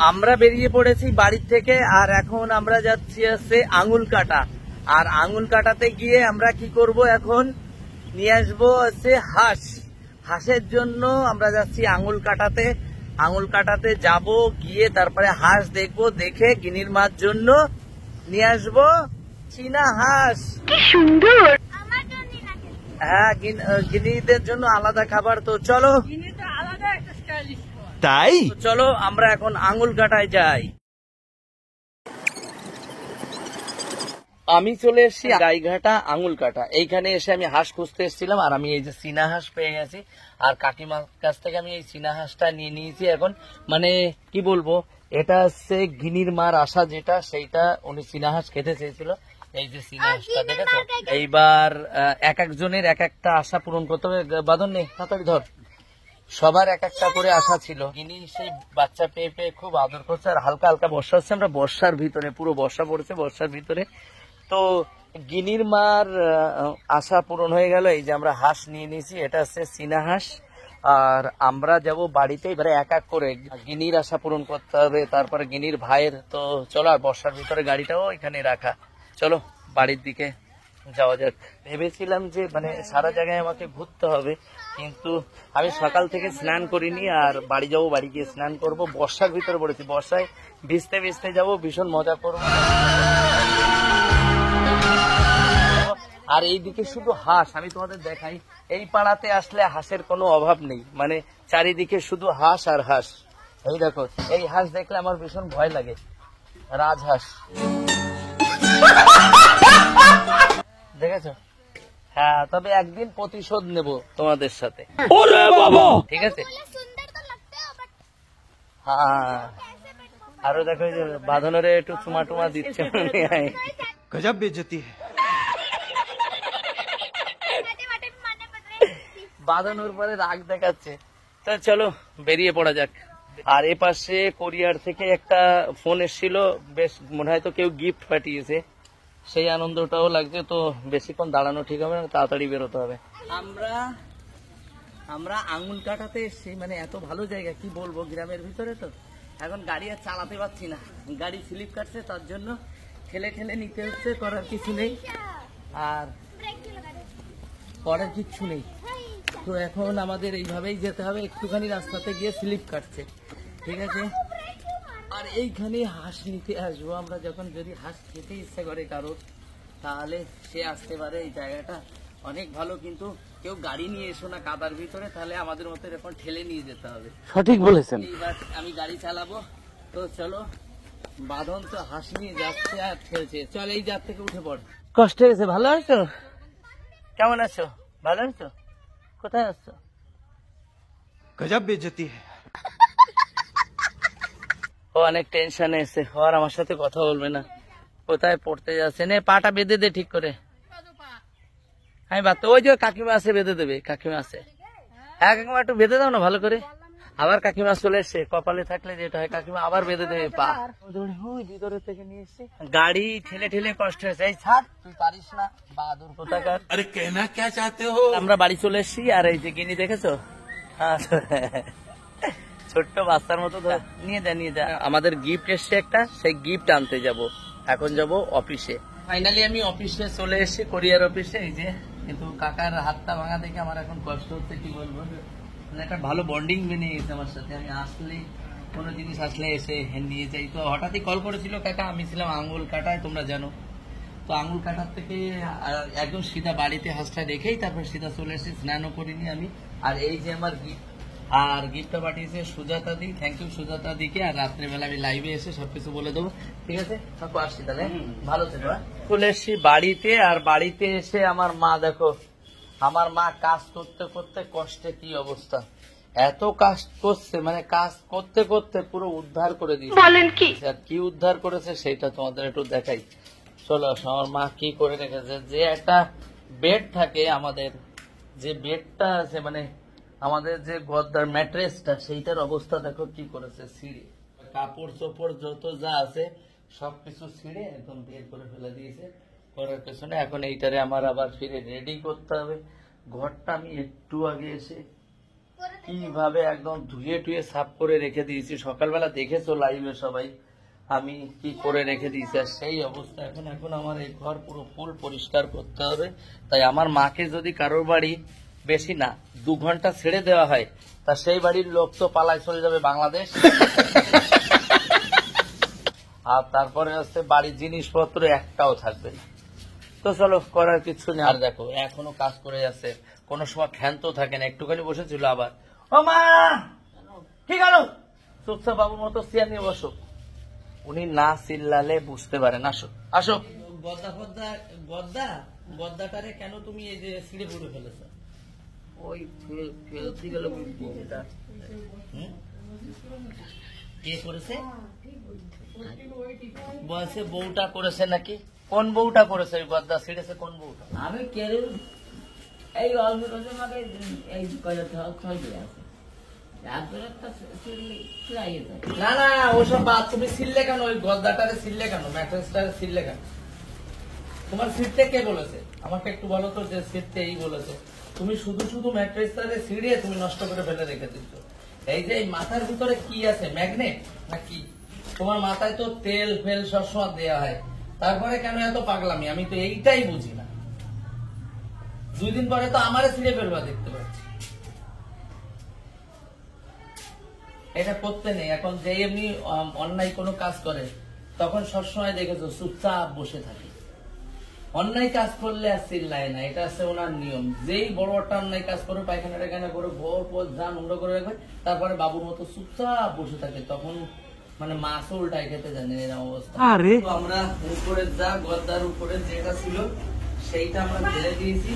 আমরা বেরিয়ে পড়েছি বাড়ি থেকে, আর এখন আমরা যাচ্ছি হচ্ছে আঙুল কাটা। আর আঙুল কাটাতে গিয়ে আমরা কি করব, এখন নিয়ে আসবো হচ্ছে হাঁস। হাঁসের জন্য আমরা যাচ্ছি আঙুল কাটাতে। আঙুল কাটাতে যাব, গিয়ে তারপরে হাঁস দেখবো, দেখে গিনির মার জন্য নিয়ে আসবো চীনা হাঁস। কি সুন্দর! হ্যাঁ, গিনিদের জন্য আলাদা খাবার। তো চলো, তাই চলো আমরা এখন আঙুল কাটায় যাই। আমি চলে এসেছি গাইঘাটা আঙুল কাটা। এইখানে এসে আমি হাঁস খুঁজতে এসেছিলাম, আর আমি এই যে চীনা হাঁস পেয়ে গেছি। আর কাকিমার কাছ থেকে আমি এই চীনা হাঁসটা নিয়ে নিয়েছি। এখন মানে কি বলবো, এটা হচ্ছে গিনির মার আশা যেটা, সেইটা উনি চীনা হাঁস খেতে চেয়েছিল। এই যে চীনা হাঁসটা দেখেছো, এইবার এক একজনের এক একটা আশা পূরণ করতে হবে। বাঁধন নেই, তাড়াতাড়ি ধর। সবার এক একটা করে আশা ছিল। গিনি সেই বাচ্চা পেয়ে পেয়ে খুব আদর করছে। আর হালকা হালকা বর্ষা হচ্ছে, আমরা বর্ষার ভিতরে, পুরো বর্ষা পড়েছে বর্ষার ভিতরে। তো গিনির মার আশা পূরণ হয়ে গেল। এই যে আমরা হাঁস নিয়ে নিয়েছি, এটা হচ্ছে চীনা হাঁস। আর আমরা যাব বাড়িতে, এবারে এক এক করে গিনির আশা পূরণ করতে হবে, তারপরে গিনির ভাইয়ের। তো চলো, আর বর্ষার ভিতরে গাড়িটাও এখানে রাখা, চলো বাড়ির দিকে যাওয়া যাক। ভেবেছিলাম যে মানে সারা জায়গায় আমাকে ঘুরতে হবে, কিন্তু আমি সকাল থেকে স্নান করিনি। আর বাড়ি যাবো, বাড়ি গিয়ে স্নান করব। বর্ষার ভিতরে পড়েছি, বর্ষায় ভিজতে ভিজতে যাবো, ভীষণ মজা করবো। আর এইদিকে শুধু হাঁস, আমি তোমাদের দেখাই, এই পাড়াতে আসলে হাঁসের কোনো অভাব নেই। মানে চারিদিকে শুধু হাঁস আর হাঁস। এই দেখো, এই হাঁস দেখলে আমার ভীষণ ভয় লাগে, রাজহাঁস। দেখেছো? হ্যাঁ, তবে একদিন প্রতিশোধ নেব তোমাদের সাথে, ঠিক আছে? হ্যাঁ, আরো দেখো যে বাঁধনের একটু চুমা টুমা দিচ্ছে। গজব বেজতি। বাঁধানোর পরে রাগ দেখাচ্ছে। তো চলো বেরিয়ে পড়া যাক। আর এ পাশে কোরিয়ার থেকে একটা ফোন এসেছিল, বেশ মনে হয় তো কেউ গিফট পাঠিয়েছে, সেই আনন্দটাও লাগছে। তো বেশিক্ষণ দাঁড়ানো ঠিক হবে না, তাড়াতাড়ি বেরোতে হবে। আমরা আঙুল কাটাতে এসছি, মানে এত ভালো জায়গা কি বলবো, গ্রামের ভিতরে তো। এখন গাড়ি আর চালাতে পারছি না, গাড়ি স্লিপ কাটছে, তার জন্য ঠেলে ঠেলে নিতে হচ্ছে, করার কিছু নেই। আর করার কিচ্ছু নেই। তো এখন আমাদের এইভাবেই যেতে হবে, একটুখানি রাস্তাতে গিয়ে স্লিপ কাটছে, ঠিক আছে? আর এইখানে হাঁস নিতে আসবো আমরা, যখন যদি হাঁস খেতে ইচ্ছে করে কারোর, তাহলে সে আসতে পারে। এই জায়গাটা অনেক ভালো, কিন্তু কেউ গাড়ি নিয়ে এসো না কাদার ভিতরে, তাহলে আমাদের মতো এরকম ঠেলে নিয়ে যেতে হবে। সঠিক বলেছেন। এইবার আমি গাড়ি চালাবো, তো চলো। বাঁধন তো হাঁস নিয়ে যাচ্ছে আর ঠেলছে। চল, এই জাত থেকে উঠে পড়। কষ্ট হয়েছে? ভালো আছো? কেমন আছো? ভালো আছো? কোথায় আসছো? গজব বেজতি। ও অনেক টেনশনে এসে, ও আর আমার সাথে কথা বলবে না। কোথায় পড়তে যাচ্ছে? নে পাটা বেঁধে দে ঠিক করে। আমি ভাবতে, ওই যে কাকিমা আছে, বেঁধে দেবে। কাকিমা আছে? হ্যাঁ কাকিমা, একটু বেঁধে দাও না ভালো করে। আবার কাকিমা চলে এসছে, কপালে থাকলে যেটা হয়, কাকিমা আবার বেঁধে দেবে পা। ভিতরে থেকে নিয়ে এসছি, গাড়ি ঠেলে ঠেলে কষ্ট হয়েছে। এই ছাড়, তুই পারিস না, বাহাদুর কোথাকার। আরে কেনা কে চাতে হো। আমরা বাড়ি চলে এসছি, আর এই যে গিনি দেখেছো, ছোট্ট বাচ্চার মতো। নিয়ে যা, নিয়ে যা। আমাদের গিফট এসছে একটা, সেই গিফট আনতে যাব। এখন যাব অফিসে। ফাইনালি আমি অফিসে চলে এসেছি, কোরিয়ার অফিসে। এই যে, কিন্তু কাকার হাতটা ভাঙা দেখে আমার এখন কষ্ট হচ্ছে, কি বলবো। মানে একটা ভালো বন্ডিং বেনে গেছে আমার সাথে। আমি আসলে কোনো জিনিস আসলে এসে নিয়ে যাই। তো হঠাৎই কল করেছিল কাকা, আমি ছিলাম আঙুল কাটায়, তোমরা জানো তো। আঙুল কাটার থেকে একদম সিধা বাড়িতে হাঁসটা রেখেই তারপর সিধা চলে এসেছি, স্নানও করিনি আমি। আর এই যে আমার গিফট, আর গিফটটা পাঠিয়েছে সুজাতা দি। থ্যাংক ইউ সুজাতা দিকে। আর রাত্রেবেলা আমি লাইভে এসে সবকিছু বলে দেবো, ঠিক আছে? থাকো, আসছি তাহলে, ভালো থেকো। চলে এসছি বাড়িতে। আর বাড়িতে এসে আমার মা দেখো, আমার মা কাজ করতে করতে কষ্টে কি অবস্থা, এত কাজ করছে, মানে কাজ করতে করতে পুরো উদ্ধার করে দিয়েছে। বলেন কি? আর কি উদ্ধার করেছে সেটা তোমাদের একটু দেখাই, চলো। আমার মা কি করে রেখেছে, যে একটা বেড থাকে আমাদের, যে বেডটা আছে, মানে আমাদের যে গদ্দার ম্যাট্রেসটা, সেইটার অবস্থা দেখো কি করেছে। ছিঁড়ে কাপড় চোপড় যত যা আছে সবকিছু ছিঁড়ে একদম বের করে ফেলে দিয়েছে। করার পেছনে এখন এইটারে আমার আবার ফিরে রেডি করতে হবে। ঘরটা আমি একটু আগে এসে কিভাবে একদম ধুয়ে টুয়ে সাফ করে রেখে দিয়েছি। সকালবেলা দেখেছো লাইভে সবাই আমি কি করে রেখে দিয়েছি, আর সেই অবস্থা এখন আমার এই ঘর পুরো ফুল পরিষ্কার করতে হবে। তাই আমার মাকে যদি কারোর বাড়ি বেশি না 2 ঘন্টা ছেড়ে দেওয়া হয়, তা সেই বাড়ির লোক তো পালায় চলে যাবে বাংলাদেশ। আর তারপরে হচ্ছে বাড়ির জিনিসপত্র একটাও থাকবে না। তো চলো, করার কিছু নেই। আর দেখো এখনো কাজ করে যাচ্ছে, কোনো সময় ক্ষান্ত থাকে না। একটুখানি বসেছিল আবার, ও মা কি গেল, চুপচাপ বাবুর মতো চেয়ার নিয়ে বসো। উনি না চিল্লালে বুঝতে পারেন। আসো আসো। গদ্দাটারে কেন তুমি এই যে ছিঁড়ে পুড়ে ফেলেছ? ওই ফেলতে গেল কে করেছে? বলছে বউটা করেছে নাকি? কোন বউটা করেছে? ওই গদ্দা ছিঁড়েছে কোন বউটা? আমি কেড়ে এই অল্প মাকে এই না না ওসব বাদ, তুমি ছিললে কেন? ওই গদ্দাটারে ছিললে কেন? ম্যাট্রেসটারে ছিললে কেন? তোমার ছিঁড়তে কে বলেছে? আমাকে একটু বলো তো, যে ছিঁড়তে এই বলেছে? তুমি শুধু শুধু ম্যাট্রেসটারে ছিঁড়িয়ে তুমি নষ্ট করে ফেলে রেখে দিচ্ছ। এই যে এই মাথার ভিতরে কি আছে, ম্যাগনেট নাকি? তোমার মাথায় তো তেল ফেল সবসময় দেওয়া হয়, তারপরে কেন এত পাগলামি? আমি তো এইটাই বুঝি না। 2 দিন পরে তো আমারে ছিঁড়ে ফেলবা দেখতে পাচ্ছি। এটা করতে নেই। এখন যে এমনি অন্যায় কোনো কাজ করে তখন সবসময় দেখেছো চুপচাপ বসে থাকে। অন্যায় কাজ করলে আর চিল্লায় না, এটা আছে ওনার নিয়ম। যেই বড় একটা অন্যায় কাজ করে, পায়খানা টায়খানা করে ভোর পর যা নোংরা করে রাখবে, তারপরে বাবুর মতো চুপচাপ বসে থাকে। তখন মানে মাছ উল্টায় খেতে জানে এরকম অবস্থা। তো আমরা উপরে যা গদ্দার উপরে যেটা ছিল সেইটা আমরা ফেলে দিয়েছি।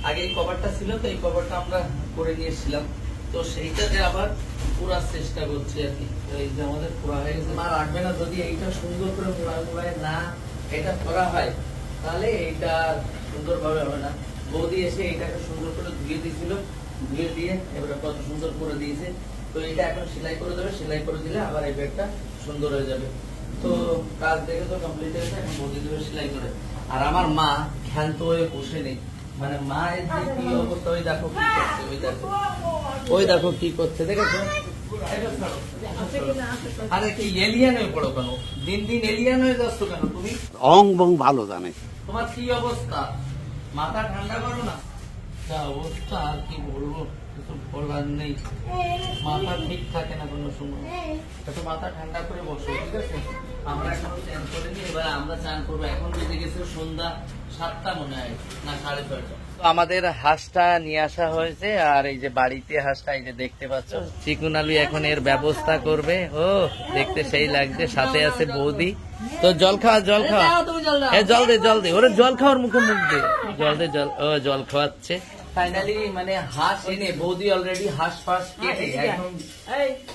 আগে এই কভারটা ছিল, তো এই কভারটা আমরা করে নিয়েছিলাম, তো সেইটাতে আবার পুরার চেষ্টা করছি আর কি। এই যে আমাদের পুরা হয়ে গেছে, মা রাখবে না যদি এইটা সুন্দর করে মুড়ায় না এটা করা হয়, তাহলে এইটা সুন্দর ভাবে হবে না। বৌদি এসে এইটাকে সুন্দর করে ধুয়ে দিয়েছিল, ধুয়ে দিয়ে এবারে কত সুন্দর করে দিয়েছে। তো এটা এখন সেলাই করে দেবে, সেলাই করে দিলে আবার এই ব্যাগটা সুন্দর হয়ে যাবে। তো কাজ দেখে তো কমপ্লিট হয়েছে, এখন বৌদি দেবে সেলাই করে। আর আমার মা ক্ষান্ত হয়ে বসে নেই, মানে মায়ের যে কি অবস্থা, ওই দেখো কি করছে, ওই দেখো কি করছে, দেখেছো? আরে কি এলিয়ান হয়ে পড়ো কেন? দিন দিন এলিয়ান হয়ে যাচ্ছ কেন তুমি? অং বং ভালো জানে। তোমার কি অবস্থা? মাথা ঠান্ডা করো না। যা অবস্থা আর কি বলবো, কিছু বলার নেই। মাথা ঠিক থাকে না কোনো সময়। একটু মাথা ঠান্ডা করে বসো, ঠিক আছে? আমরা এখন চান করে নিই, এবার আমরা চান করবো। এখন বেজে গেছে সন্ধ্যা 7টা মনে হয়, না 6:30। আমাদের হাঁসটা নিয়ে আসা হয়েছে, আর এই যে বাড়িতে হাঁসটা এই যে দেখতে পাচ্ছ, চিকুন আলু এখন এর ব্যবস্থা করবে। ও দেখতে সেই লাগছে, সাথে আছে বৌদি। তো জল খাওয়া, জল খাওয়া, জল দে, জল দে, ওরে জল খাওয়ার মুখে মুখ দে, জল দে, জল। ও জল খাওয়াচ্ছে। ফাইনালি মানে হাঁস এনে বৌদি অলরেডি হাঁস ফাঁস কেটে একদম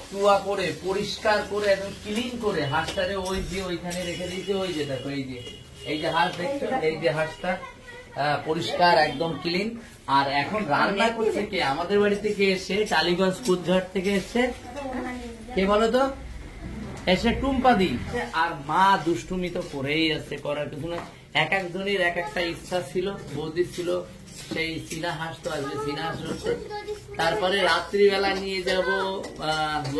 চুয়া করে পরিষ্কার করে একদম ক্লিন করে হাঁসটারে ওই যে ওইখানে রেখে দিয়েছে। ওই যে দেখো, এই যে হাঁস দেখছো, এই যে হাঁসটা পরিষ্কার একদম ক্লিন। আর এখন রান্না করছে কে? আমাদের বাড়ি থেকে এসে, টালিগঞ্জ কুদঘাট থেকে এসছে কে বলো তো? এসে টুম্পা দি। আর মা দুষ্টুমি তো করেই আছে, করার কিছু না। এক একজনের এক একটা ইচ্ছা ছিল। বৌদি ছিল সেই চীনা হাঁস, তো আসবে চীনা হাঁস হচ্ছে। তারপরে রাত্রিবেলা নিয়ে যাব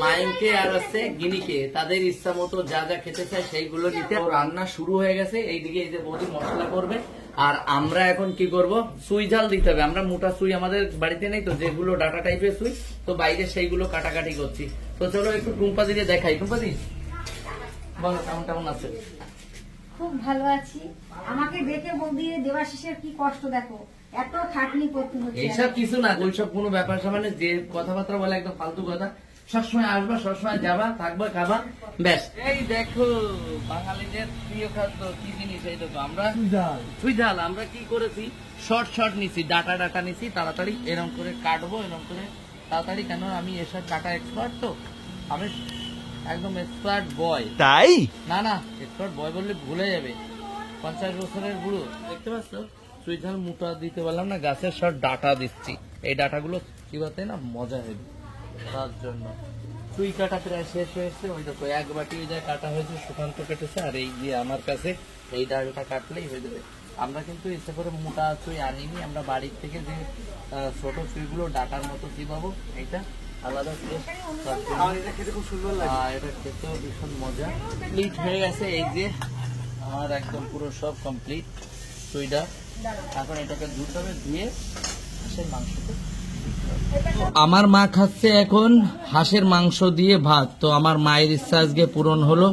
মাইনকে আর হচ্ছে গিনিকে, তাদের ইচ্ছা মতো যা যা খেতে চায় সেইগুলো নিতে। রান্না শুরু হয়ে গেছে। এইদিকে এই যে বৌদি মশলা করবে, আর আমরা এখন কি করব, সুই ঝাল দিতে হবে। আমরা মোটা সুই আমাদের বাড়িতে নেই, তো যেগুলো ডাটা টাইপের সুই, তো বাইরে সেইগুলো কাটাকাটি করছি। তো চলো একটু টুম্পা দিকে দেখাই। টুম্পা দি বলো কেমন কেমন আছে? খুব ভালো আছি। আমাকে দেখে বৌদি দেবাশিসের কি কষ্ট দেখো, এত খাটনি করতে হচ্ছে। এইসব কিছু না, ওইসব কোনো ব্যাপার সামান্য যে কথাবার্তা বলে একদম ফালতু কথা। সবসময় আসবা, সবসময় যাবা, থাকবা, খাবা, ব্যাস। এই দেখো বাঙালিদের প্রিয় খাদ্য কি জিনিস, এই দেখো আমরা সুই ঝাল। আমরা কি করেছি, শর্ট শর্ট নিছি, ডাটা নিছি, তাড়াতাড়ি এরকম করে কাটবো, এরকম করে তাড়াতাড়ি। কেন আমি এসব কাটা এক্সপার্ট, তো আমি একদম এক্সপার্ট বয়। তাই না না, এক্সপার্ট বয় বললে ভুলে যাবে। 50 বছরের বুড়ো। দেখতে পাচ্ছ সুই ঝাল মোটা দিতে পারলাম না, গাছের সব ডাটা দিচ্ছি। এই ডাটাগুলো চিবাতে না মজা হবে, তার জন্য। সুই কাটা প্রায় শেষ হয়েছে। ওই দেখো এক বাটি ওই জায়গায় কাটা হয়েছে, সুকান্ত কেটেছে। আর এই যে আমার কাছে এই ডালটা কাটলেই হয়ে যাবে। আমরা কিন্তু ইচ্ছে করে মোটা সুই আনিনি, আমরা বাড়ির থেকে যে ছোট সুইগুলো ডাটার মতো চিবাবো এইটা। আলাদা টেস্ট। এটা খেতে খুব সুন্দর লাগে, এটা খেতেও ভীষণ মজা। কমপ্লিট হয়ে গেছে এই যে আমার একদম পুরো সব কমপ্লিট সুইডা। এখন এটাকে ধুতে হবে, ধুয়ে হাঁসের মাংসতে। আমার মা খাচ্ছে এখন হাঁসের মাংস দিয়ে ভাত। তো আমার মায়ের ইচ্ছা আজকে পূরণ হলো।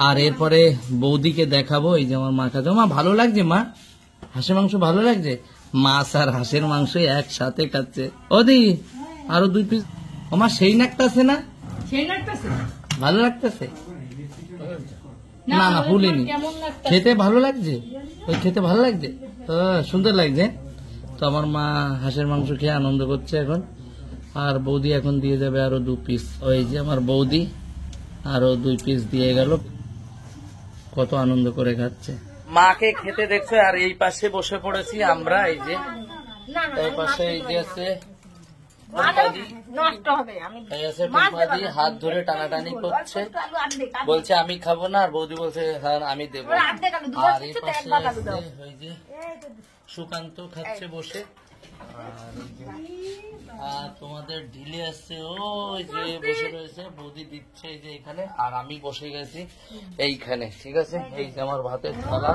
আর এরপরে বৌদিকে দেখাবো। এই যে আমার মা খাচ্ছে। মা ভালো লাগছে? মা হাঁসের মাংস ভালো লাগছে? মাছ আর হাঁসের মাংস একসাথে খাচ্ছে। ওদি আরো 2 পিস। আমার সেই নাকটাছে না? সেই লাগতেছে ভালো লাগতেছে? না না ভুলিনি। খেতে ভালো লাগছে? ওই খেতে ভালো লাগছে? সুন্দর লাগছে। তো আমার মা হাঁসের মাংস খেয়ে আনন্দ করছে এখন। আর বৌদি এখন দিয়ে যাবে আরো 2 পিস। ওই যে আমার বৌদি আরো 2 পিস দিয়ে গেল। কত আনন্দ করে খাচ্ছে। মাকে খেতে দেখছো। আর এই পাশে বসে পড়েছি আমরা। এই যে এই পাশে এই যে আছে নষ্ট হবে। আমি এই আছে টুম্পাদি, হাত ধরে টানাটানি করছে, বলছে আমি খাবো না। আর বৌদি বলছে হ্যাঁ আমি দেবো। আর এই পাশে আছে ওই যে সুকান্ত খাচ্ছে বসে। আর এই যে আর তোমাদের ঢিলে আসছে ওই যে বসে রয়েছে, বৌদি দিচ্ছে এই যে এখানে। আর আমি বসে গেছি এইখানে, ঠিক আছে। এই যে আমার ভাতের থালা,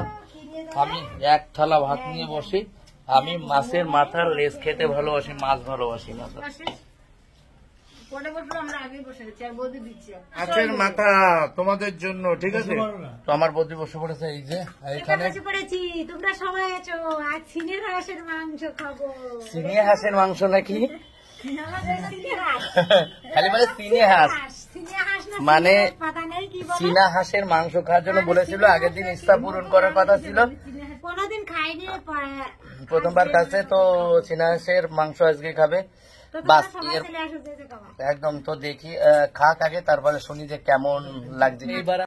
আমি 1 থালা ভাত নিয়ে বসি। আমি মাছের মাথার লেজ খেতে ভালোবাসি, মাছ ভালোবাসি না। মাছের মাথা তোমাদের জন্য, ঠিক আছে। তো আমার বৌদি বসে পড়েছে এই যে এখানে। তোমরা সবাই আছো, আজ সিনের হাঁসের মাংস খাবো। চিনি হাঁসের মাংস নাকি? খালি বলে চিনি হাঁস, মানে চীনা হাঁসের মাংস খাওয়ার জন্য বলেছিল। আগের দিন ইচ্ছা পূরণ করার কথা ছিল, কোনোদিন খাইনি। প্রথমবার কাছে। তো চীনা হাঁসের মাংস আজকে খাবে। বাস একদম। তো দেখি খাক আগে, তারপরে শুনি যে কেমন লাগছে। এবার